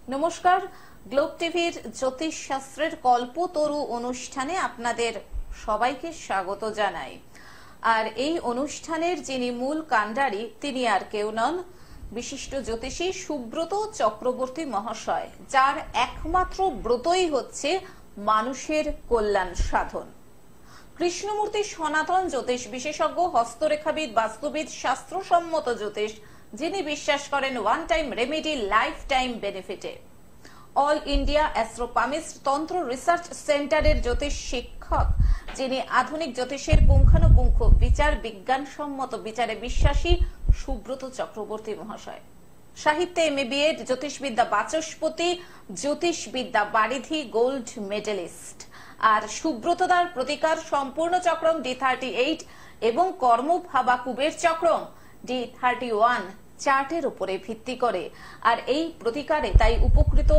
নমস্কার, গ্লোব টিভির জ্যোতিষ শাস্ত্রের কল্পতরু অনুষ্ঠানে আপনাদের সবাইকে স্বাগত জানাই। আর এই অনুষ্ঠানের যিনি মূল কাণ্ডারি তিনি আর কেউ নন, বিশিষ্ট জ্যোতিষী সুব্রত চক্রবর্তী মহাশয়, যার একমাত্র ব্রতই হচ্ছে মানুষের কল্যাণ সাধন। কৃষ্ণমূর্তি সনাতন জ্যোতিষ বিশেষজ্ঞ, হস্তরেখাবিদ, বাস্তুবিদ, শাস্ত্রসম্মত জ্যোতিষ, যিনি বিশ্বাস করেন one time remedy, life time বেনিফিটে। All India astropalmist Tantra research সেন্টারের জ্যোতিষ শিক্ষক, যিনি আধুনিক জ্যোতিষের পুঙ্খানুপুঙ্খ বিচার, বিজ্ঞানসম্মত বিচারে বিশ্বাসী সুব্রত চক্রবর্তী মহাশয়। সাহিত্যে এমএ বিএড, জ্যোতিষবিদ্যা বাচস্পতি, জ্যোতিষবিদ্যা বারিধি, গোল্ড মেডেলিস্ট। আর সুব্রতদার প্রতিকার সম্পূর্ণ চক্রম D38 এবং কর্ম ভাবা কুবের চক্রম D31 চার্টের উপরে ভিত্তি করে। আর এই প্রতিকারে তাই উপকৃত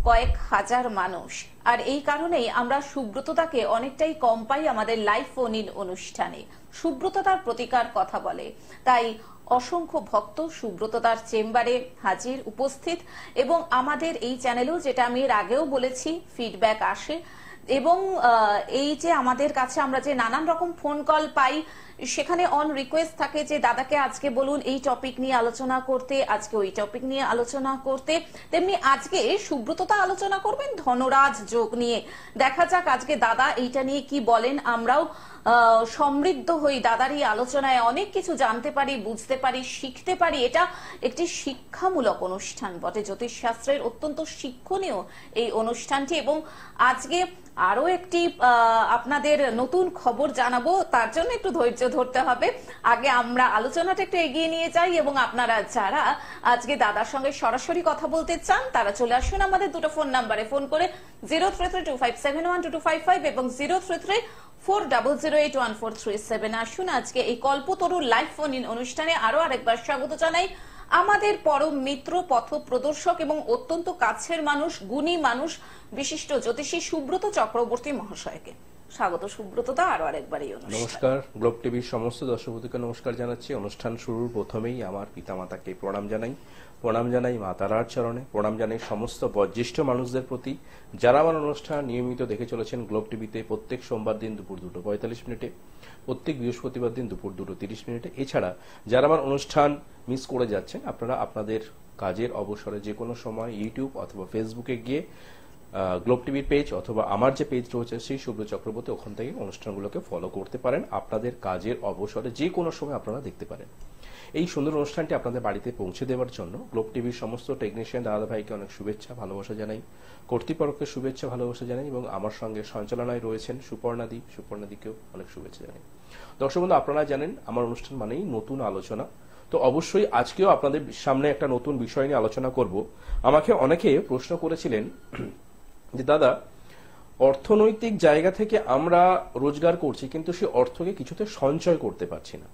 কয়েক হাজার মানুষ। আর এই কারণেই আমরা সুব্রতদাকে অনেকটাই কম পাই আমাদের লাইভ ফোন ইন অনুষ্ঠানে। সুব্রতদার প্রতিকার কথা বলে, তাই অসংখ্য ভক্ত সুব্রতদার চেম্বারে হাজির, উপস্থিত। এবং আমাদের এই চ্যানেলেও, যেটা আমি এর আগেও বলেছি, ফিডব্যাক আসে। এবং এই যে আমাদের কাছে আমরা যে নানান রকম ফোন কল পাই, সেখানে অন রিকোয়েস্ট থাকে যে দাদাকে আজকে বলুন এই টপিক নিয়ে আলোচনা করতে, আজকে ওই টপিক নিয়ে আলোচনা করতে। তেমনি আজকে সুব্রততা আলোচনা করবেন ধনরাজ যোগ নিয়ে। দেখা যাক আজকে দাদা এইটা নিয়ে কি বলেন। আমরাও সমৃদ্ধ হই দাদার এই আলোচনায়, অনেক কিছু জানতে পারি, বুঝতে পারি, শিখতে পারি। এটা একটি শিক্ষামূলক অনুষ্ঠান বটে, জ্যোতিষ শাস্ত্রের অত্যন্ত শিক্ষণীয় এই অনুষ্ঠানটি। এবং আজকে আরো একটি আপনাদের নতুন খবর জানাবো, তার জন্য একটু ধৈর্য ধরতে হবে। আগে আমরা আলোচনাটা একটু এগিয়ে নিয়ে যাই। এবং আপনারা যারা আজকে দাদার সঙ্গে সরাসরি কথা বলতে চান, তারা চলে আসুন আমাদের দুটো ফোন নাম্বারে ফোন করে, 0332571255 এবং 033400814337। আসুন আজকে এই কল্পতরু লাইভ ফোন ইন অনুষ্ঠানে আরো আরেকবার স্বাগত জানাই আমাদের পরম মিত্র, পথ প্রদর্শক এবং অত্যন্ত কাছের মানুষ, গুণী মানুষ, বিশিষ্ট জ্যোতিষী সুব্রত চক্রবর্তী মহাশয়কে। স্বাগত সুব্রতদা আরো আরেকবার এই অনুষ্ঠানে। নমস্কার, গ্লোব টিভির সমস্ত দর্শককে নমস্কার জানাচ্ছি। অনুষ্ঠান শুরুর প্রথমেই আমার পিতামাতাকে প্রণাম জানাই মা তারার চরণে, প্রণাম জানাই সমস্ত বয়োজ্যেষ্ঠ মানুষদের প্রতি, যারা আমার অনুষ্ঠান নিয়মিত দেখে চলেছেন গ্লোব টিভিতে প্রত্যেক সোমবার দিন দুপুর 2:45, প্রত্যেক বৃহস্পতিবার দিন দুপুর 2:30। এছাড়া যারা আমার অনুষ্ঠান মিস করে যাচ্ছেন, আপনারা আপনাদের কাজের অবসরে যে কোনো সময় ইউটিউব অথবা ফেসবুকে গিয়ে গ্লোব টিভির পেজ অথবা আমার যে পেজ রয়েছে সেই সুব্রত চক্রবর্তী, ওখান থেকে অনুষ্ঠানগুলোকে ফলো করতে পারেন। আপনাদের কাজের অবসরে যে কোনো সময় আপনারা দেখতে পারেন। এই সুন্দর অনুষ্ঠানটি আপনাদের বাড়িতে পৌঁছে দেওয়ার জন্য গ্লোব টিভির সমস্ত টেকনিশিয়ান দাদা ভাইকে অনেক শুভেচ্ছা ভালোবাসা জানাই, কর্তৃপক্ষকে শুভেচ্ছা ভালোবাসা জানাই, এবং আমার সঙ্গে সঞ্চালনায় রয়েছেন সুপর্ণাদিকেও অনেক শুভেচ্ছা জানাই। দর্শক বন্ধু, আপনারা জানেন আমার অনুষ্ঠান মানেই নতুন আলোচনা। তো অবশ্যই আজকেও আপনাদের সামনে একটা নতুন বিষয় নিয়ে আলোচনা করব। আমাকে অনেকে প্রশ্ন করেছিলেন যে দাদা, অর্থনৈতিক জায়গা থেকে আমরা রোজগার করছি, কিন্তু সেই অর্থকে কিছুতে সঞ্চয় করতে পারছি না।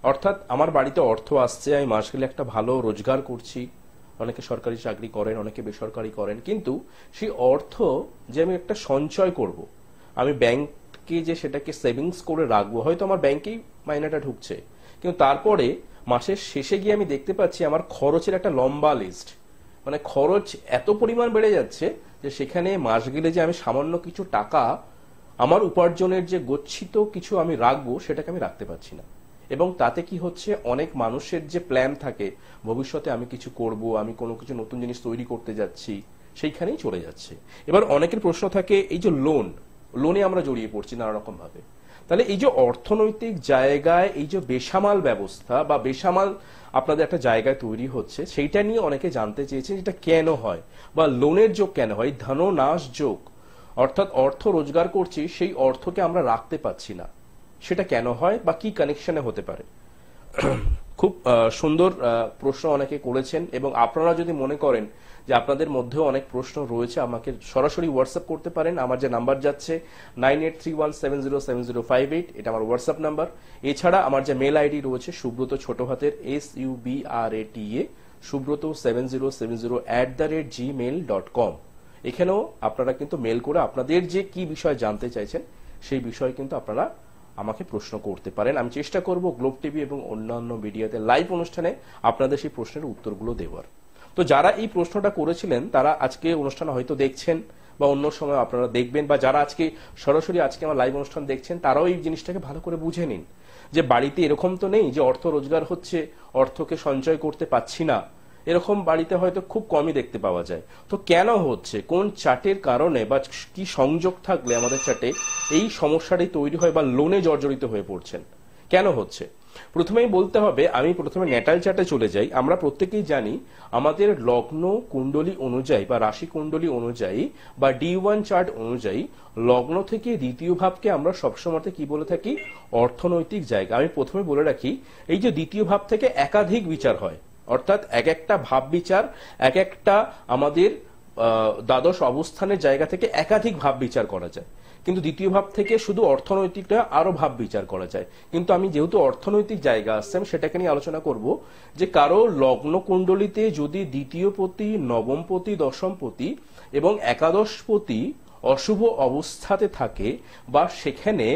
অর্থাৎ আমার বাড়িতে অর্থ আসছে, আমি মাস গেলে একটা ভালো রোজগার করছি, অনেকে সরকারি চাকরি করেন, অনেকে বেসরকারি করেন, কিন্তু সেই অর্থ যে আমি একটা সঞ্চয় করব, আমি ব্যাংকে যে সেটাকে সেভিংস করে রাখবো, হয়তো আমার ব্যাংকেই মাইনেটা ঢুকছে, কিন্তু তারপরে মাসের শেষে গিয়ে আমি দেখতে পাচ্ছি আমার খরচের একটা লম্বা লিস্ট, মানে খরচ এত পরিমাণ বেড়ে যাচ্ছে যে সেখানে মাস গেলে যে আমি সামান্য কিছু টাকা আমার উপার্জনের যে গচ্ছিত কিছু আমি রাখবো, সেটাকে আমি রাখতে পারছি না। এবং তাতে কি হচ্ছে, অনেক মানুষের যে প্ল্যান থাকে ভবিষ্যতে আমি কিছু করব, আমি কোনো কিছু নতুন জিনিস তৈরি করতে যাচ্ছি, সেইখানেই চলে যাচ্ছে। এবার অনেকের প্রশ্ন থাকে, এই যে লোনে আমরা জড়িয়ে পড়ছি নানা রকম ভাবে, তাহলে এই যে অর্থনৈতিক জায়গায় এই যে বেসামাল ব্যবস্থা বা বেসামাল আপনাদের একটা জায়গায় তৈরি হচ্ছে, সেইটা নিয়ে অনেকে জানতে চেয়েছেন যেটা কেন হয়, বা লোনের যোগ কেন হয়, ধননাশ যোগ, অর্থাৎ অর্থ রোজগার করছি সেই অর্থকে আমরা রাখতে পাচ্ছি না, সেটা কেন হয় বা কি কানেকশনে হতে পারে। খুব সুন্দর প্রশ্ন অনেকে করেছেন। এবং আপনারা যদি মনে করেন যে আপনাদের মধ্যেও অনেক প্রশ্ন রয়েছে, আমাকে সরাসরি হোয়াটসঅ্যাপ করতে পারেন। আমার যে নাম্বার যাচ্ছে 9831707058, এটা আমার হোয়াটসঅ্যাপ নাম্বার। এছাড়া আমার যে মেল আইডি রয়েছে সুব্রত ছোট হাতের SUBRATA subrata7070@gmail.com, এখানেও আপনারা কিন্তু মেল করে আপনাদের যে কি বিষয় জানতে চাইছেন সেই বিষয়ে কিন্তু আপনারা আমাকে প্রশ্ন করতে পারেন। আমি চেষ্টা করব গ্লোব টিভি এবং অন্যান্য মিডিয়াতে লাইভ অনুষ্ঠানে আপনাদের সেই প্রশ্নের উত্তরগুলো দেওয়ার। তো যারা এই প্রশ্নটা করেছিলেন তারা আজকে অনুষ্ঠান হয়তো দেখছেন বা অন্য সময় আপনারা দেখবেন, বা যারা আজকে সরাসরি আজকে আমার লাইভ অনুষ্ঠান দেখছেন তারাও এই জিনিসটাকে ভালো করে বুঝে নিন যে বাড়িতে এরকম তো নেই যে অর্থ রোজগার হচ্ছে, অর্থকে সঞ্চয় করতে পাচ্ছি না, এরকম বাড়িতে হয়তো খুব কমই দেখতে পাওয়া যায়। তো কেন হচ্ছে, কোন চার্টের কারণে বা কি সংযোগ থাকলে আমাদের চার্টে এই সমস্যাটি তৈরি হয় বা লোনে জর্জরিত হয়ে পড়ছেন, কেন হচ্ছে? প্রথমেই বলতে হবে, আমি প্রথমে ন্যাটাল চার্টে চলে যাই। আমরা প্রত্যেকেই জানি আমাদের লগ্ন কুণ্ডলী অনুযায়ী বা রাশি কুণ্ডলী অনুযায়ী বা D1 চার্ট অনুযায়ী লগ্ন থেকে দ্বিতীয় ভাবকে আমরা সবসময় কি বলে থাকি, অর্থনৈতিক জায়গা। আমি প্রথমে বলে রাখি, এই যে দ্বিতীয় ভাব থেকে একাধিক বিচার হয়, অর্থাৎ এক একটা ভাব বিচার এক একটা আমাদের দ্বাদশ অবস্থানের জায়গা থেকে একাধিক ভাব বিচার করা যায়, কিন্তু দ্বিতীয় ভাব থেকে শুধু অর্থনৈতিকটা আরো ভাব বিচার করা যায়। কিন্তু আমি যেহেতু অর্থনৈতিক জায়গা আসছে, আমি সেটাকে নিয়ে আলোচনা করব যে কারো লগ্ন কুণ্ডলিতে যদি দ্বিতীয়পতি, নবমপতি, দশমপতি এবং একাদশপতি অশুভ অবস্থাতে থাকে বা সেখানে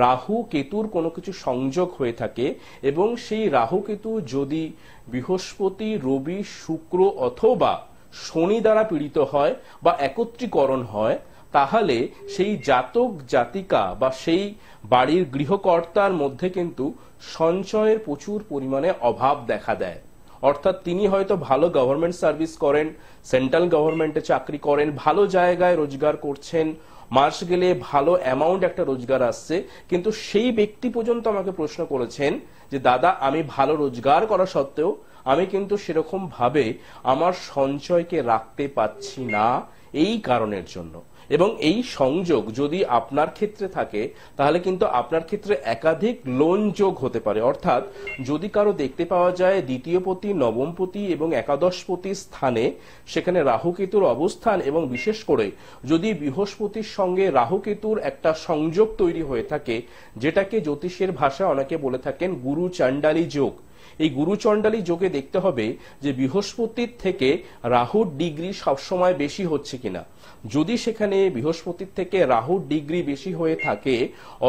রাহু কেতুর কোনো কিছু সংযোগ হয়ে থাকে এবং সেই রাহু কেতু যদি বৃহস্পতি, রবি, শুক্র অথবা শনি দ্বারা পীড়িত হয় বা একত্রীকরণ হয়, তাহলে সেই জাতক জাতিকা বা সেই বাড়ির গৃহকর্তার মধ্যে কিন্তু সঞ্চয়ের প্রচুর পরিমাণে অভাব দেখা দেয়। অর্থাৎ তিনি হয়তো ভালো গভর্নমেন্ট সার্ভিস করেন, সেন্ট্রাল গভর্নমেন্টে চাকরি করেন, ভালো জায়গায় রোজগার করছেন, মাস গেলে ভালো অ্যামাউন্ট একটা রোজগার আসছে, কিন্তু সেই ব্যক্তি পর্যন্ত আমাকে প্রশ্ন করেছেন যে দাদা আমি ভালো রোজগার করা সত্ত্বেও আমি কিন্তু সেরকম ভাবে আমার সঞ্চয়কে রাখতে পাচ্ছি না এই কারণের জন্য। এবং এই সংযোগ যদি আপনার ক্ষেত্রে থাকে তাহলে কিন্তু আপনার ক্ষেত্রে একাধিক লোন যোগ হতে পারে। অর্থাৎ যদি কারো দেখতে পাওয়া যায় দ্বিতীয়পতি, নবমপতি এবং একাদশপতি স্থানে সেখানে রাহুকেতুর অবস্থান এবং বিশেষ করে যদি বৃহস্পতির সঙ্গে রাহুকেতুর একটা সংযোগ তৈরি হয়ে থাকে, যেটাকে জ্যোতিষের ভাষা অনেকে বলে থাকেন গুরু চণ্ডালী যোগ, এই গুরু চণ্ডালী যোগে দেখতে হবে যে বৃহস্পতির থেকে রাহুর ডিগ্রি সবসময় বেশি হচ্ছে কিনা। যদি সেখানে বৃহস্পতির থেকে রাহুর ডিগ্রি বেশি হয়ে থাকে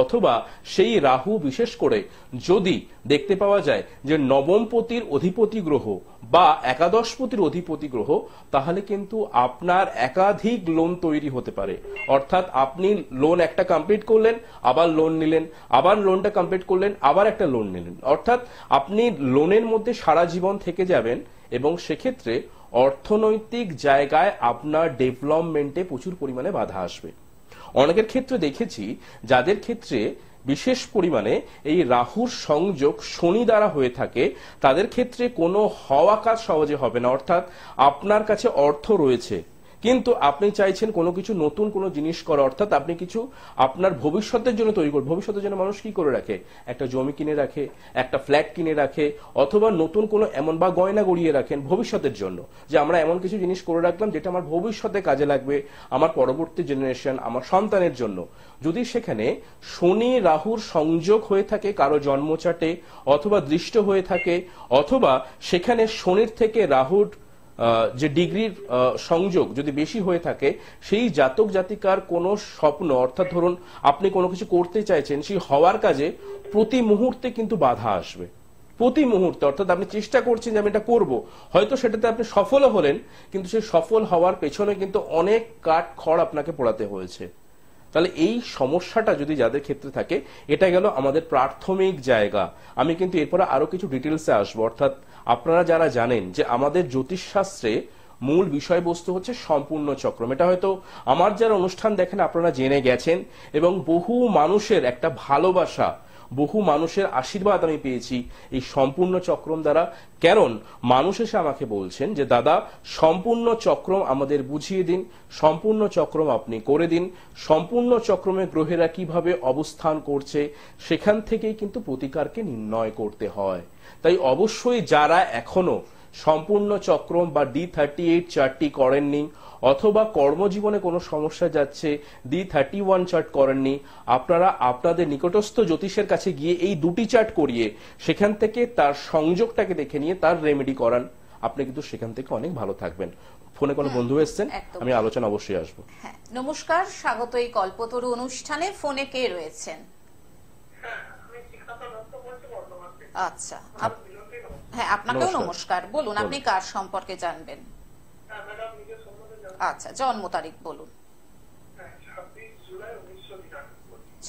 অথবা সেই রাহু বিশেষ করে যদি দেখতে পাওয়া যায় যে নবমপতির অধিপতি গ্রহ বা একাদশপতির অধিপতি গ্রহ, তাহলে কিন্তু আপনার একাধিক লোন তৈরি হতে পারে। অর্থাৎ আপনি লোন একটা কমপ্লিট করলেন, আবার লোন নিলেন, আবার লোনটা কমপ্লিট করলেন, আবার একটা লোন নিলেন, অর্থাৎ আপনি লোনের মধ্যে সারা জীবন থেকে যাবেন এবং সেক্ষেত্রে অর্থনৈতিক জায়গায় আপনার ডেভেলপমেন্টে প্রচুর পরিমাণে বাধা আসবে। অনেকের ক্ষেত্রে দেখেছি যাদের ক্ষেত্রে বিশেষ পরিমাণে এই রাহুর সংযোগ শনি দ্বারা হয়ে থাকে, তাদের ক্ষেত্রে কোনো হওয়া কাজ সহজে হবে না। অর্থাৎ আপনার কাছে অর্থ রয়েছে কিন্তু আপনি চাইছেন কোনো কিছু নতুন কোনো জিনিস করা, অর্থাৎ আপনি কিছু আপনার ভবিষ্যতের জন্য তৈরি করবেন। ভবিষ্যতের জন্য মানুষ কি করে রাখে, একটা জমি কিনে রাখে, একটা ফ্ল্যাট কিনে রাখে, অথবা নতুন কোনো এমন বা গয়না গড়িয়ে রাখেন ভবিষ্যতের জন্য, যে আমরা এমন কিছু জিনিস করে রাখলাম যেটা আমার ভবিষ্যতে কাজে লাগবে, আমার পরবর্তী জেনারেশন, আমার সন্তানের জন্য। যদি সেখানে শনি রাহুর সংযোগ হয়ে থাকে কারো জন্মচাটে অথবা দৃষ্ট হয়ে থাকে, অথবা সেখানে শনির থেকে রাহুর যে ডিগ্রির সংযোগ যদি বেশি হয়ে থাকে, সেই জাতক জাতিকার কোনো স্বপ্ন, অর্থাৎ ধরুন আপনি কোনো কিছু করতে চাইছেন, সেই হওয়ার কাজে প্রতি মুহূর্তে কিন্তু বাধা আসবে, প্রতি মুহূর্তে। অর্থাৎ আপনি চেষ্টা করছেন যে আমি এটা করবো, হয়তো সেটাতে আপনি সফলও হলেন, কিন্তু সেই সফল হওয়ার পেছনে কিন্তু অনেক কাঠ খড় আপনাকে পোড়াতে হয়েছে। তাহলে এই সমস্যাটা যদি যাদের ক্ষেত্রে থাকে, এটা গেল আমাদের প্রাথমিক জায়গা। আমি কিন্তু এরপরে আরো কিছু ডিটেলসে আসবো। অর্থাৎ আপনারা যারা জানেন যে আমাদের জ্যোতিষশাস্ত্রে মূল বিষয়বস্তু হচ্ছে সম্পূর্ণ চক্রম, এটা হয়তো আমার যারা অনুষ্ঠান দেখেন আপনারা জেনে গেছেন, এবং বহু মানুষের একটা ভালোবাসা, বহু মানুষের আশীর্বাদ আমি পেয়েছি এই সম্পূর্ণ চক্রম দ্বারা। কারণ মানুষ এসে আমাকে বলছেন যে দাদা সম্পূর্ণ চক্রম আমাদের বুঝিয়ে দিন, সম্পূর্ণ চক্রম আপনি করে দিন, সম্পূর্ণ চক্রমে গ্রহেরা কিভাবে অবস্থান করছে সেখান থেকেই কিন্তু প্রতিকারকে নির্ণয় করতে হয়। তাই অবশ্যই যারা এখনো সম্পূর্ণ চক্রম বা D38 চার্টটি করেননি অথবা কর্মজীবনে কোনো সমস্যা যাচ্ছে D31 চার্ট করেননি, আপনারা আপনাদের নিকটস্থ জ্যোতিষের কাছে গিয়ে এই দুটি চার্ট করিয়ে সেখান থেকে তার সংযোগটাকে দেখে নিয়ে তার রেমেডি করান, আপনি কিন্তু সেখান থেকে অনেক ভালো থাকবেন। ফোনে কোনো বন্ধু এসেছেন, আমি আলোচনা অবশ্যই আসবো। হ্যাঁ, নমস্কার, স্বাগত এই কল্পতরু অনুষ্ঠানে। ফোনে কে রয়েছেন? আচ্ছা, হ্যাঁ আপনাকেও নমস্কার। বলুন আপনি কার সম্পর্কে জানবেন? আচ্ছা, জন্ম তারিখ বলুন।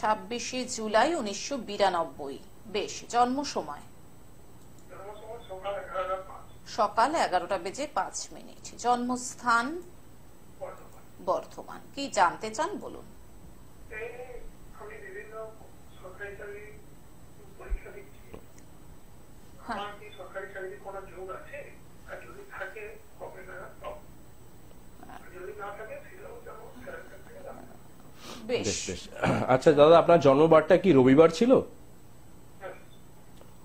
26 জুলাই 1992। বেশ, জন্ম সময়? সকাল 11:05। জন্মস্থান? বর্ধমান। কি জানতে চান বলুন। বেশ বেশ। আচ্ছা দাদা, আপনার জন্মবারটা কি রবিবার ছিল?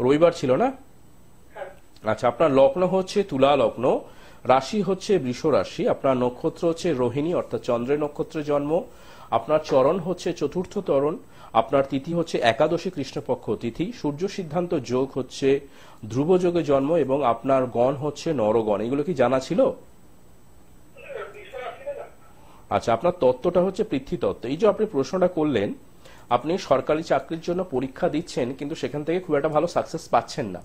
রবিবার ছিল না? আচ্ছা, আপনার লগ্ন হচ্ছে তুলা লগ্ন, রাশি হচ্ছে বৃষ রাশি, আপনার নক্ষত্র হচ্ছে রোহিণী অর্থাৎ চন্দ্রের নক্ষত্রে জন্ম, আপনার চরণ হচ্ছে চতুর্থ তরণ, আপনার তিথি হচ্ছে একাদশী কৃষ্ণপক্ষ তিথি, সূর্য সিদ্ধান্ত যোগ হচ্ছে ধ্রুব যোগে জন্ম এবং আপনার গণ হচ্ছে নরগণ। এগুলো কি জানা ছিল? আচ্ছা, আপনার তত্ত্বটা হচ্ছে পৃথ্বী তত্ত্ব। এই যে আপনি প্রশ্নটা করলেন, আপনি সরকারি চাকরির জন্য পরীক্ষা দিচ্ছেন কিন্তু সেখান থেকে খুব একটা ভালো সাকসেস পাচ্ছেন না,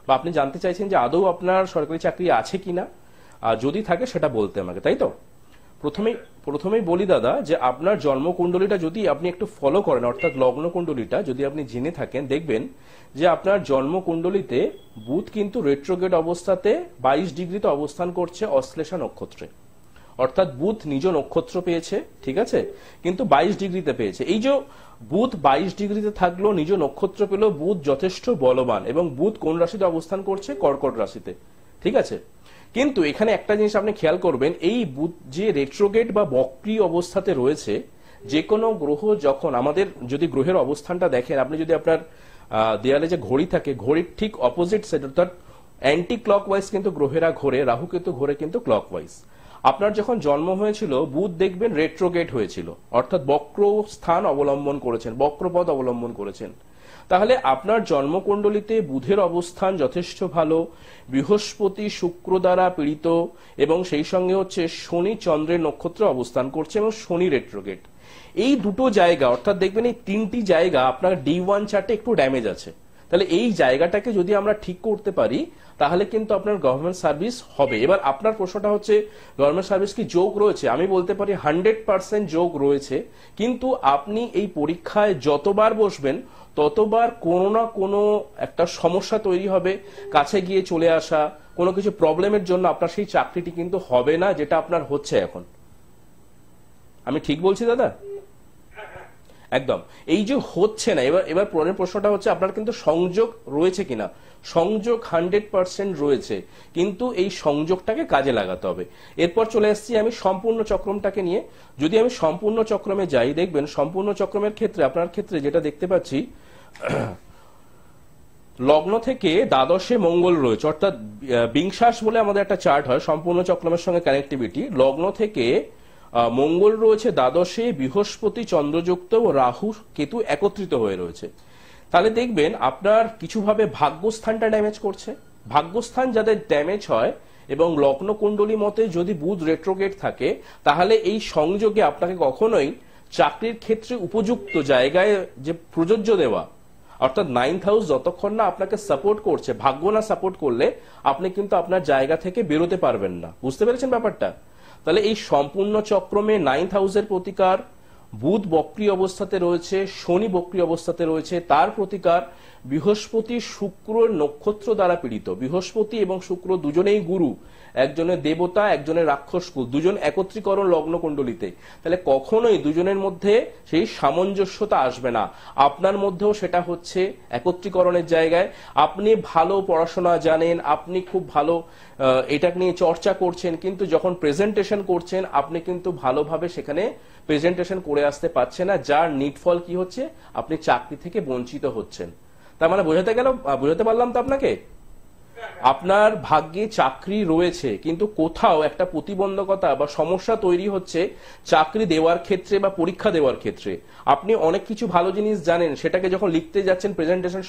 বা আপনি জানতে চাইছেন যে আদৌ আপনার সরকারি চাকরি আছে কিনা, যদি থাকে সেটা বলতে আমাকে, তাই তো? প্রথমেই বলি দাদা যে আপনার জন্মকুণ্ডলীটা যদি আপনি একটু ফলো করেন, অর্থাৎ লগ্ন কুণ্ডলীটা যদি আপনি জেনে থাকেন, দেখবেন যে আপনার জন্মকুণ্ডলীতে বুধ কিন্তু রেট্রোগ্রেড অবস্থাতে 22 ডিগ্রিতে অবস্থান করছে অশ্লেষা নক্ষত্রে, অর্থাৎ বুধ নিজ নক্ষত্র পেয়েছে, ঠিক আছে, কিন্তু 22 ডিগ্রিতে পেয়েছে। এই যে বুধ 22 ডিগ্রিতে থাকলো, নিজ নক্ষত্র পেল, বুধ যথেষ্ট বলবান। এবং বুধ কোন রাশিতে অবস্থান করছে? কর্কট রাশিতে, ঠিক আছে। কিন্তু এখানে একটা জিনিস আপনি খেয়াল করবেন, এই বুধ যে রেট্রোগ্রেড বা বক্রী অবস্থাতে রয়েছে, যে কোনো গ্রহ যখন, আমাদের যদি গ্রহের অবস্থানটা দেখেন, আপনি যদি আপনার দেয়ালে যে ঘড়ি থাকে, ঘড়ির ঠিক অপোজিট সাইড অর্থাৎ অ্যান্টি ক্লকওয়াইজ কিন্তু গ্রহেরা ঘোরে, রাহু কিন্তু ঘোরে কিন্তু ক্লকওয়াইজ। আপনার যখন জন্ম হয়েছিল বুধ দেখবেন রেট্রোগ্রেড হয়েছিল, অর্থাৎ বক্র স্থান অবলম্বন করেছেন, বক্রপথ অবলম্বন করেছেন। তাহলে আপনার জন্মকুণ্ডলীতে বুধের অবস্থান যথেষ্ট ভালো, বৃহস্পতি শুক্র দ্বারা পীড়িত এবং সেই সঙ্গে হচ্ছে শনি চন্দ্রের নক্ষত্রে অবস্থান করছে এবং শনি রেট্রোগ্রেড। এই দুটো জায়গা, অর্থাৎ দেখবেন এই তিনটি জায়গা আপনার D1 চার্টে একটু ড্যামেজ আছে। তাহলে এই জায়গাটাকে যদি আমরা ঠিক করতে পারি তাহলে কিন্তু আপনার গভর্নমেন্ট সার্ভিস হবে। এবার আপনার প্রশ্নটা হচ্ছে গভর্নমেন্ট সার্ভিস কি যোগ রয়েছে? আমি বলতে পারি 100% যোগ রয়েছে, কিন্তু আপনি এই পরীক্ষায় যতবার বসবেন ততবার কোনো না কোনো একটা সমস্যা তৈরি হবে, কাছে গিয়ে চলে আসা, কোনো কিছু প্রবলেমের জন্য আপনার সেই চাকরিটি কিন্তু হবে না, যেটা আপনার হচ্ছে এখন। আমি ঠিক বলছি দাদা? একদম। এই যে হচ্ছে না, এবার পরের প্রশ্নটা হচ্ছে আপনার কিন্তু সংযোগ রয়েছে কিনা। সংযোগ 100% রয়েছে, কিন্তু এই সংযোগটাকে কাজে লাগাতে হবে। এরপর চলে আসছি আমি সম্পূর্ণ চক্রমটাকে নিয়ে। যদি আমি সম্পূর্ণ চক্রমে যাই, দেখবেন সম্পূর্ণ চক্রমের ক্ষেত্রে আপনার ক্ষেত্রে যেটা দেখতে পাচ্ছি, লগ্ন থেকে দ্বাদশে মঙ্গল রয়েছে, অর্থাৎ বিংশাস বলে আমাদের একটা চার্ট হয় সম্পূর্ণ চক্রমের সঙ্গে কানেক্টিভিটি। লগ্ন থেকে মঙ্গল রয়েছে দ্বাদশে, বৃহস্পতি চন্দ্রযুক্ত ও রাহু কেতু একত্রিত হয়ে রয়েছে। তাহলে দেখবেন আপনার কিছুভাবে ভাগ্যস্থানটা ড্যামেজ করছে। ভাগ্যস্থান যাদের ড্যামেজ হয় এবং লগ্ন কুণ্ডলী মতে যদি বুধ রেট্রোগ্রেড থাকে, তাহলে এই সংযোগে আপনাকে কখনোই চাকরির ক্ষেত্রে উপযুক্ত জায়গায় যে প্রযোজ্য দেওয়া, অর্থাৎ 9th হাউস যতক্ষণ না আপনাকে সাপোর্ট করছে, ভাগ্য না সাপোর্ট করলে আপনি কিন্তু আপনার জায়গা থেকে বেরোতে পারবেন না। বুঝতে পেরেছেন ব্যাপারটা? তাহলে এই সম্পূর্ণ চক্রমে 9th হাউসের প্রতিকার, বুধ বক্রী অবস্থাতে রয়েছে, শনি বক্রী অবস্থাতে রয়েছে, তার প্রতিকার বৃহস্পতি শুক্র নক্ষত্র দ্বারা পীড়িত। বৃহস্পতি এবং শুক্র দুজনেই গুরু, একজনের দেবতা একজনের রাক্ষসকুল, দুজন একত্রীকরণ লগ্ন কুণ্ডলীতে। তাহলে কখনোই দুজনের মধ্যে সেই সামঞ্জস্যতা আসবে না। আপনার মধ্যেও সেটা হচ্ছে একত্রীকরণের জায়গায়। আপনি ভালো পড়াশোনা জানেন, আপনি খুব ভালো এটা নিয়ে চর্চা করছেন, কিন্তু যখন প্রেজেন্টেশন করছেন আপনি কিন্তু ভালোভাবে সেখানে প্রেজেন্টেশন করে আসতে পারছেন না, যার নিটফল কি হচ্ছে, আপনি চাকরি থেকে বঞ্চিত হচ্ছেন। তার মানে বোঝাতে পারলাম তো আপনাকে? আপনার ভাগ্যে চাকরি রয়েছে, কিন্তু কোথাও একটা প্রতিবন্ধকতা বা সমস্যা তৈরি হচ্ছে চাকরি দেওয়ার ক্ষেত্রে বা পরীক্ষা দেওয়ার ক্ষেত্রে। আপনি অনেক কিছু ভালো জিনিস জানেন, সেটাকে যখন লিখতে যাচ্ছেন প্রেজেন্টেশন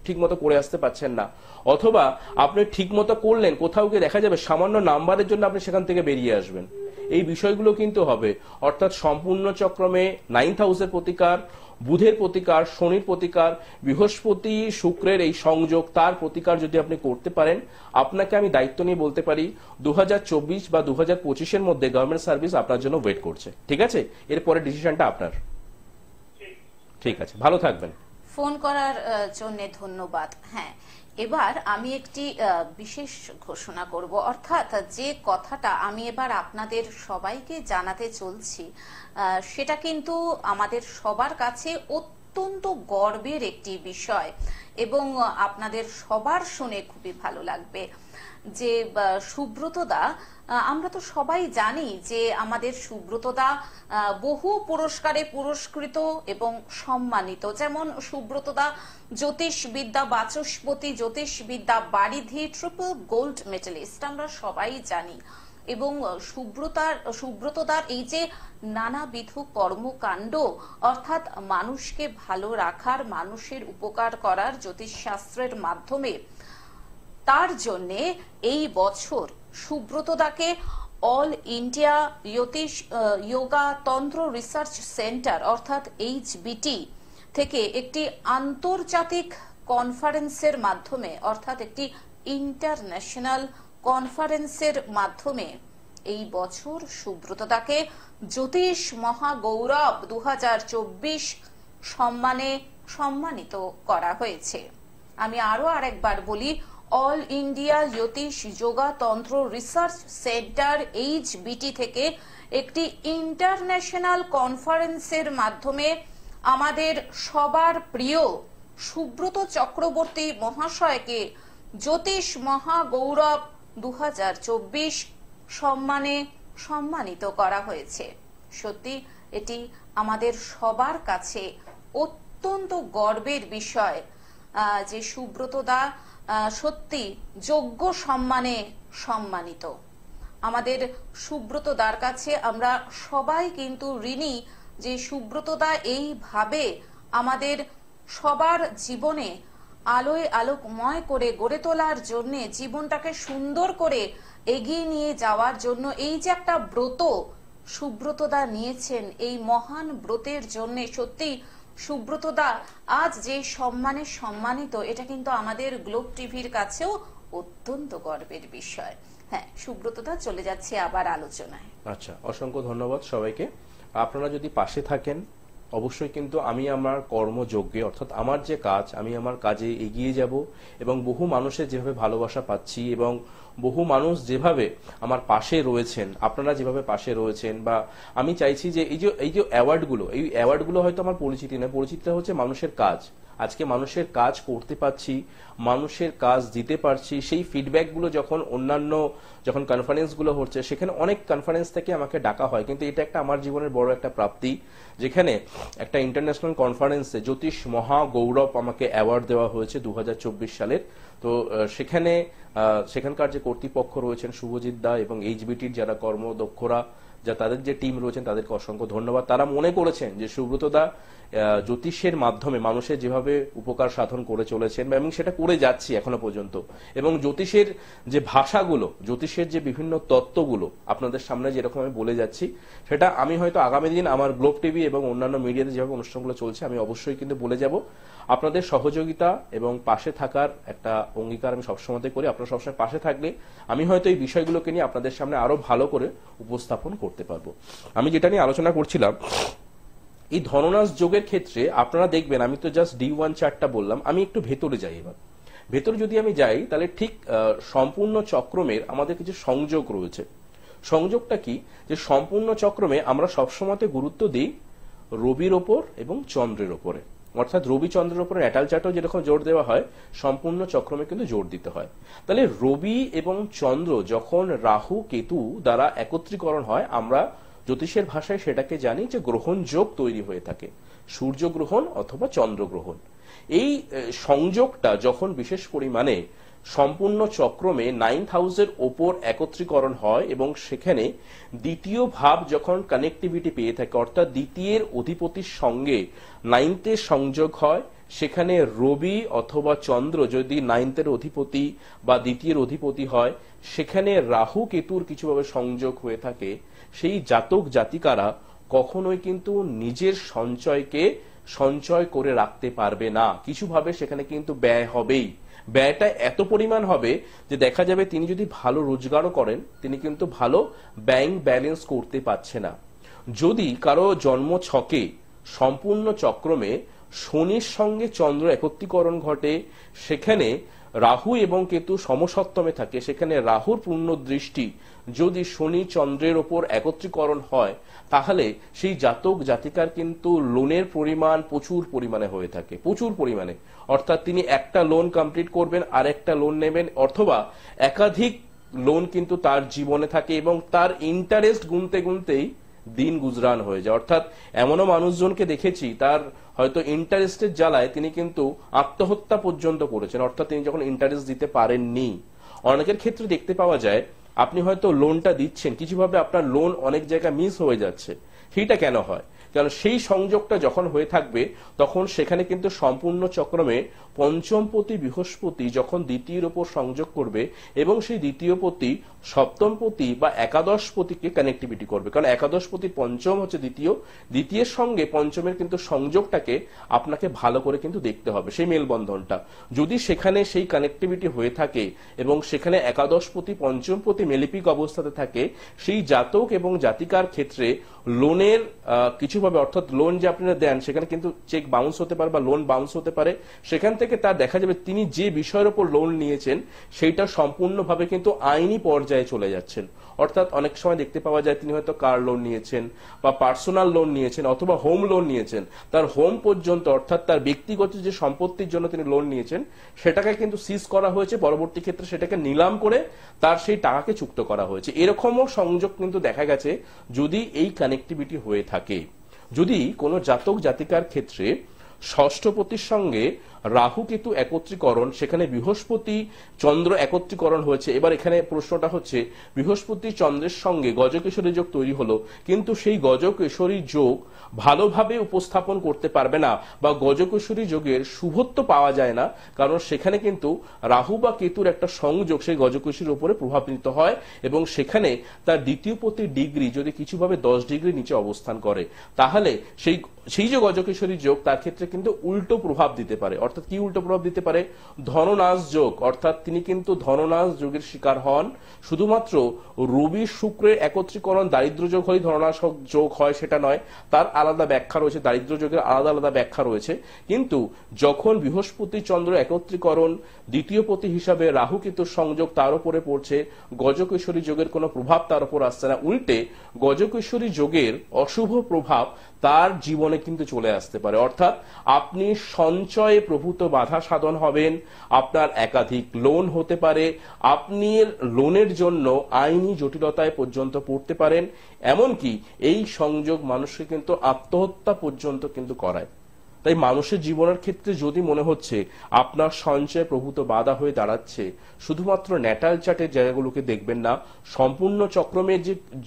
ঠিক মতো করে আসতে পারছেন না, অথবা আপনি ঠিক মতো করলেন, কোথাও গিয়ে দেখা যাবে সামান্য নাম্বারের জন্য আপনি সেখান থেকে বেরিয়ে আসবেন। এই বিষয়গুলো কিন্তু হবে। অর্থাৎ সম্পূর্ণ চক্রমে 9th হাউসের প্রতিকার, বুধের প্রতিকার, শনির প্রতিকার, বৃহস্পতি শুক্রের এই সংযোগ, তার প্রতিকার যদি আপনি করতে পারেন, আপনাকে আমি দায়িত্ব নিয়ে বলতে পারি 2024 বা 2025-এর মধ্যে গভর্নমেন্ট সার্ভিস আপনার জন্য ওয়েট করছে। ঠিক আছে, এরপরে ডিসিশনটা আপনার। ঠিক আছে, ভালো থাকবেন। ফোন করার জন্য ধন্যবাদ। হ্যাঁ, এবার আমি একটি বিশেষ ঘোষণা করব, অর্থাৎ যে কথাটা আমি এবার আপনাদের সবাইকে জানাতে চলছি সেটা কিন্তু আমাদের সবার কাছে অত্যন্ত গর্বের একটি বিষয় এবং আপনাদের সবার শুনে খুবই ভালো লাগবে। যে সুব্রতদা, আমরা তো সবাই জানি যে আমাদের সুব্রতদা বহু পুরস্কারে পুরস্কৃত এবং সম্মানিত। যেমন সুব্রতদা জ্যোতিষবিদ্যা বাচস্পতি, জ্যোতিষবিদ্যা বারিধি, ট্রিপল গোল্ড মেডেলিস্ট, আমরা সবাই জানি। এবং সুব্রতদার এই যে নানাবিধ কর্মকাণ্ড, অর্থাৎ মানুষকে ভালো রাখার, মানুষের উপকার করার জ্যোতিষশাস্ত্রের মাধ্যমে, তার জন্য এই বছর সুব্রতদাকে অল ইন্ডিয়া যোগা তন্ত্র রিসার্চ সেন্টার অর্থাৎ HBT থেকে একটি আন্তর্জাতিক কনফারেন্সের মাধ্যমে, অর্থাৎ একটি ইন্টারন্যাশনাল কনফারেন্সের মাধ্যমে এই বছর সুব্রতদাকে জ্যোতিষ মহাগৌরব 2024 সম্মানে সম্মানিত করা হয়েছে। আমি আরো আরেকবার বলি, অল ইন্ডিয়া জ্যোতিষ যোগা তন্ত্র রিসার্চ সেন্টার HBT থেকে একটি ইন্টারন্যাশনাল কনফারেন্সের মাধ্যমে আমাদের সবার প্রিয় সুব্রত চক্রবর্তী মহাশয়কে জ্যোতিষ মহাগৌরব 2024 সম্মানে সম্মানিত করা হয়েছে। সত্যি এটি আমাদের সবার কাছে অত্যন্ত গর্বের বিষয় যে সুব্রতদা সত্যি যোগ্য সম্মানে সম্মানিত। আমাদের সুব্রতদার কাছে আমরা সবাই কিন্তু ঋণী যে সুব্রতদা এইভাবে আমাদের সবার জীবনে আলোয় আলোকময় করে গড়ে তোলার জন্য, জীবনটাকে সুন্দর করে এগিয়ে নিয়ে যাওয়ার জন্য এই যে একটা ব্রত সুব্রতদা নিয়েছেন, এই মহান ব্রতের জন্য সত্যি সুব্রতদা আজ যে সম্মানে সম্মানিত, এটা কিন্তু আমাদের গ্লোব টিভির কাছেও অত্যন্ত গর্বের বিষয়। হ্যাঁ সুব্রতদা, চলে যাচ্ছে আবার আলোচনায়। আচ্ছা, অসংখ্য ধন্যবাদ সবাইকে। আপনারা যদি পাশে থাকেন, অবশ্যই কিন্তু আমি আমার কর্মযজ্ঞে, অর্থাৎ আমার যে কাজ, আমি আমার কাজে এগিয়ে যাব এবং বহু মানুষের যেভাবে ভালোবাসা পাচ্ছি এবং বহু মানুষ যেভাবে আমার পাশে রয়েছেন, আপনারা যেভাবে পাশে রয়েছেন, বা আমি চাইছি যে এই যে অ্যাওয়ার্ডগুলো হয়তো আমার পরিচিতি না, পরিচিতিটা হচ্ছে মানুষের কাজ। আজকে মানুষের কাজ করতে পারছি, মানুষের কাজ দিতে পারছি, সেই ফিডব্যাকগুলো যখন কনফারেন্সগুলো হচ্ছে, সেখানে অনেক কনফারেন্স থেকে আমাকে ডাকা হয়, কিন্তু এটা একটা আমার জীবনের বড় একটা প্রাপ্তি, যেখানে একটা ইন্টারন্যাশনাল কনফারেন্সে জ্যোতিষ মহাগৌরব আমাকে অ্যাওয়ার্ড দেওয়া হয়েছে 2024 সালের। তো সেখানকার যে কর্তৃপক্ষ রয়েছেন, শুভজিৎ দা এবং HBTর যারা কর্মদক্ষরা, তাদের যে টিম রয়েছেন, তাদেরকে অসংখ্য ধন্যবাদ। তারা মনে করেছেন যে সুব্রতদা জ্যোতিষের মাধ্যমে মানুষের যেভাবে উপকার সাধন করে চলেছেন এবং সেটা করে যাচ্ছি এখনো পর্যন্ত, এবং জ্যোতিষের যে ভাষাগুলো, জ্যোতিষের যে বিভিন্ন তত্ত্বগুলো আপনাদের সামনে যেরকম আমি বলে যাচ্ছি, সেটা আমি হয়তো আগামী দিন আমার গ্লোব টিভি এবং অন্যান্য মিডিয়াতে যেভাবে অনুষ্ঠানগুলো চলছে, আমি অবশ্যই কিন্তু বলে যাব। আপনাদের সহযোগিতা এবং পাশে থাকার একটা অঙ্গীকার আমি সবসময় করি। আপনারা সবসময় পাশে থাকলে আমি হয়তো এই বিষয়গুলোকে নিয়ে আপনাদের সামনে আরো ভালো করে উপস্থাপন করতে পারবো। আমি যেটা নিয়ে আলোচনা করছিলাম, এই ধননাশ যোগের ক্ষেত্রে আপনারা দেখবেন, আমি তো জাস্ট D1 চার্টটা বললাম, আমি একটু ভেতরে যাই। এবার ভেতরে যদি আমি যাই, তাহলে ঠিক সম্পূর্ণ চক্রমের আমাদের কিছু সংযোগ রয়েছে। সংযোগটা কি, যে সম্পূর্ণ চক্রমে আমরা সবসময়তে গুরুত্ব দিই রবির ওপর এবং চন্দ্রের ওপরে, অর্থাৎ রবি চন্দ্রের উপরে ন্যাটাল চার্টও যেরকম জোর দেওয়া হয়, সম্পূর্ণ চক্রমে কিন্তু জোর দিতে হয়। তাহলে রবি এবং চন্দ্র যখন রাহু কেতু দ্বারা একত্রীকরণ হয়, আমরা জ্যোতিষের ভাষায় সেটাকে জানি যে গ্রহণ যোগ তৈরি হয়ে থাকে, সূর্য গ্রহণ অথবা চন্দ্র গ্রহণ। এই সংযোগটা যখন বিশেষ পরিমাণে সম্পূর্ণ চক্রমে 9th হাউসের ওপর একত্রীকরণ হয় এবং সেখানে দ্বিতীয় ভাব যখন কানেক্টিভিটি পেয়ে থাকে, অর্থাৎ দ্বিতীয়ের অধিপতির সঙ্গে 9th-এর সংযোগ হয়, সেখানে রবি অথবা চন্দ্র যদি 9th-এর অধিপতি বা দ্বিতীয়ের অধিপতি হয়, সেখানে রাহু কেতুর কিছুভাবে সংযোগ হয়ে থাকে, সেই জাতক জাতিকারা কখনোই কিন্তু নিজের সঞ্চয়কে সঞ্চয় করে রাখতে পারবে না, কিছুভাবে সেখানে কিন্তু ব্যয় হবেই। ব্যয়টা এত পরিমাণ হবে যে দেখা যাবে তিনি যদি ভালো রোজগারও করেন তিনি কিন্তু ভালো ব্যাংক ব্যালেন্স করতে পারছে না। যদি কারো জন্ম ছকে সম্পূর্ণ চক্রমে শনির সঙ্গে চন্দ্র একত্রীকরণ ঘটে, সেখানে রাহু এবং কেতু সমসপ্তমে থাকে, সেখানে রাহুর পূর্ণ দৃষ্টি যদি শনি চন্দ্রের ওপর একত্রীকরণ হয়, তাহলে সেই জাতক জাতিকার কিন্তু লোনের পরিমাণ প্রচুর পরিমাণে হয়ে থাকে, প্রচুর পরিমাণে। অর্থাৎ তিনি একটা লোন কমপ্লিট করবেন, আর একটা লোন নেবেন, অথবা একাধিক লোন কিন্তু তার জীবনে থাকে এবং তার ইন্টারেস্ট গুনতে গুনতেই দিন গুজরান হয়ে যায়। অর্থাৎ এমনও মানুষজনকে দেখেছি তার হয়তো ইন্টারেস্টের জ্বালায় তিনি কিন্তু আত্মহত্যা পর্যন্ত করেছেন, অর্থাৎ তিনি যখন ইন্টারেস্ট দিতে পারেননি। অনেকের ক্ষেত্রে দেখতে পাওয়া যায় আপনি হয়তো লোনটা দিচ্ছেন, কিছুভাবে আপনার লোন অনেক জায়গায় মিস হয়ে যাচ্ছে। সেইটা কেন হয়? কারণ সেই সংযোগটা যখন হয়ে থাকবে তখন সেখানে কিন্তু সম্পূর্ণ চক্রমে পঞ্চমপতি বৃহস্পতি যখন দ্বিতীয়ের উপর সংযোগ করবে এবং সেই দ্বিতীয় পতি সপ্তমপতি বা একাদশপতিকে কানেক্টিভিটি করবে। কারণ একাদশপতির পঞ্চম হচ্ছে দ্বিতীয়, দ্বিতীয়ের সঙ্গে পঞ্চমের কিন্তু সংযোগটাকে আপনাকে ভালো করে কিন্তু দেখতে হবে, সেই মেলবন্ধনটা। যদি সেখানে সেই কানেক্টিভিটি হয়ে থাকে এবং সেখানে একাদশপতি পঞ্চমপতি মেলিপিক অবস্থাতে থাকে, সেই জাতক এবং জাতিকার ক্ষেত্রে লোনের কিছুভাবে, অর্থাৎ লোন যে আপনারা দেন সেখানে কিন্তু চেক বাউন্স হতে পারে বা লোন বাউন্স হতে পারে। সেখান থেকে তার দেখা যাবে তিনি যে বিষয়ের উপর লোন নিয়েছেন সেইটা সম্পূর্ণভাবে কিন্তু আইনি পর্যায়ে চলে যাচ্ছেন। অর্থাৎ অনেক সময় দেখতে পাওয়া যায় তিনি হয়তো কার লোন নিয়েছেন বা পার্সোনাল লোন নিয়েছেন অথবা হোম লোন নিয়েছেন, তার হোম পর্যন্ত অর্থাৎ তার ব্যক্তিগত যে সম্পত্তির জন্য তিনি লোন নিয়েছেন সেটাকে কিন্তু সিজ করা হয়েছে, পরবর্তী ক্ষেত্রে সেটাকে নিলাম করে তার সেই টাকাকে চুক্ত করা হয়েছে। এরকমও সংযোগ কিন্তু দেখা গেছে যদি এই কানেক্টিভিটি হয়ে থাকে। যদি কোনো জাতক জাতিকার ক্ষেত্রে ষষ্ঠপতির সঙ্গে রাহু কেতু একত্রীকরণ, সেখানে বৃহস্পতি চন্দ্র একত্রীকরণ হয়েছে, এবার এখানে প্রশ্নটা হচ্ছে বৃহস্পতি চন্দ্রের সঙ্গে গজকেশরী যোগ তৈরি হলো, কিন্তু সেই গজকেশরী যোগ ভালোভাবে উপস্থাপন করতে পারবে না বা গজকেশরী যোগের শুভত্ব পাওয়া যায় না, কারণ সেখানে কিন্তু রাহু বা কেতুর একটা সংযোগ সেই গজকেশরীর উপরে প্রভাবিত হয় এবং সেখানে তার দ্বিতীয় পতির ডিগ্রি যদি কিছুভাবে 10 ডিগ্রি নিচে অবস্থান করে, তাহলে সেই যে গজকেশরী যোগ তার ক্ষেত্রে কিন্তু উল্টো প্রভাব দিতে পারে। অর্থাৎ কি উল্টো প্রভাব দিতে পারে? ধননাশ যোগ, অর্থাৎ তিনি কিন্তু ধননাশ যোগের শিকার হন। শুধুমাত্র রবি শুক্রের একত্রীকরণ দারিদ্র যোগ হয়ে ধননাশ যোগ হয় সেটা নয়, তার আলাদা ব্যাখ্যা রয়েছে, দারিদ্র যোগের আলাদা আলাদা ব্যাখ্যা রয়েছে। কিন্তু যখন বৃহস্পতি চন্দ্র একত্রীকরণ, দ্বিতীয় পতি হিসাবে রাহু কেতুর সংযোগ তার উপরে পড়ছে, গজকেশরী যোগের কোনো প্রভাব তার উপর আসছে না, উল্টে গজকেশরী যোগের অশুভ প্রভাব তার জীবনে কিন্তু চলে আসতে পারে। অর্থাৎ আপনি সঞ্চয়ে প্রভূত বাধা সাধন হবেন, আপনার একাধিক লোন হতে পারে, আপনি লোনের জন্য আইনি জটিলতায় পর্যন্ত পড়তে পারেন, এমনকি এই সংযোগ মানুষকে কিন্তু আত্মহত্যা পর্যন্ত কিন্তু করায়। তাই মানুষের জীবনের ক্ষেত্রে যদি মনে হচ্ছে আপনার সঞ্চয় প্রভূত বাধা হয়ে দাঁড়াচ্ছে, শুধুমাত্র ন্যাটাল চার্টের জায়গাগুলোকে দেখবেন না, সম্পূর্ণ চক্রমের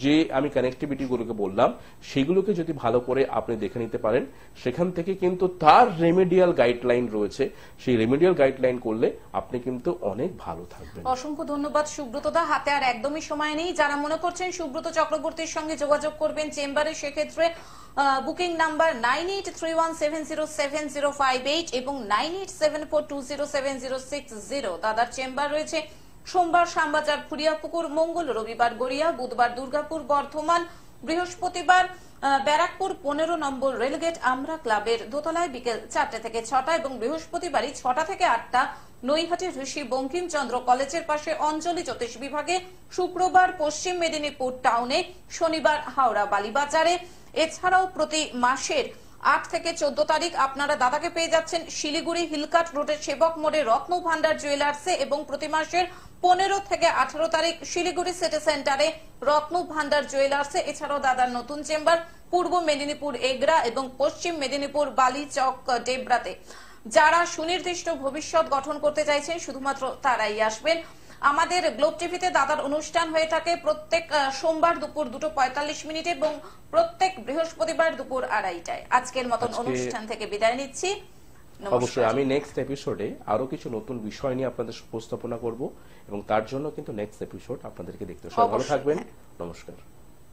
যে আমি কানেক্টিভিটি গুলোকে বললাম সেগুলোকে যদি ভালো করে আপনি দেখে নিতে পারেন, সেখান থেকে কিন্তু তার রেমেডিয়াল গাইডলাইন রয়েছে, সেই রেমেডিয়াল গাইডলাইন করলে আপনি কিন্তু অনেক ভালো থাকবেন। অসংখ্য ধন্যবাদ সুব্রত দা। হাতে আর একদমই সময় নেই। যারা মনে করছেন সুব্রত চক্রবর্তীর সঙ্গে যোগাযোগ করবেন চেম্বারে, সেক্ষেত্রে বুকিং নাম্বার 9831707058 এবং 9874207060। দাদার চেম্বার রয়েছে সোমবার শ্যামবাজার ফুরিয়াপুকুর, মঙ্গল রবিবার গড়িয়া, বুধবার দুর্গাপুর বর্ধমান, বৃহস্পতিবার ব্যারাকপুর 15 নম্বর রেলগেট আমরা ক্লাবের দোতলায় বিকেল 4টা থেকে 6টা এবং বৃহস্পতিবারই 6টা থেকে 8টা নৈহাটি ঋষি বঙ্কিমচন্দ্র কলেজের পাশে অঞ্জলি জ্যোতিষ বিভাগে, শুক্রবার পশ্চিম মেদিনীপুর টাউনে, শনিবার হাওড়া বালিবাজারে। এছাড়াও প্রতি মাসের 8 থেকে 14 তারিখ আপনারা দাদাকে পেয়ে যাচ্ছেন শিলিগুড়ি হিলকাট রোডের সেবক মোড়ে রত্ন ভান্ডার জুয়েলার্সে এবং প্রতি মাসের 15 থেকে 18 তারিখ শিলিগুড়ি সিটি সেন্টারে রত্ন ভান্ডার জুয়েলার্সে। এছাড়াও দাদার নতুন চেম্বার পূর্ব মেদিনীপুর এগরা এবং পশ্চিম মেদিনীপুর বালিচক ডেবরাতে। যারা সুনির্দিষ্ট ভবিষ্যৎ গঠন করতে চাইছেন শুধুমাত্র তারাই আসবেন। আমাদের গ্লোব টিভিতে দাদার অনুষ্ঠান হয়ে থাকে প্রত্যেক সোমবার দুপুর 2:45 এবং প্রত্যেক বৃহস্পতিবার দুপুর 2:30টায়। আজকের মতন অনুষ্ঠান থেকে বিদায় নিচ্ছি। অবশ্যই আমি নেক্সট এপিসোডে আরো কিছু নতুন বিষয় নিয়ে আপনাদের উপস্থাপনা করব এবং তার জন্য কিন্তু নেক্সট এপিসোড আপনাদেরকে দেখতে হবে। সবাই ভালো থাকবেন। নমস্কার।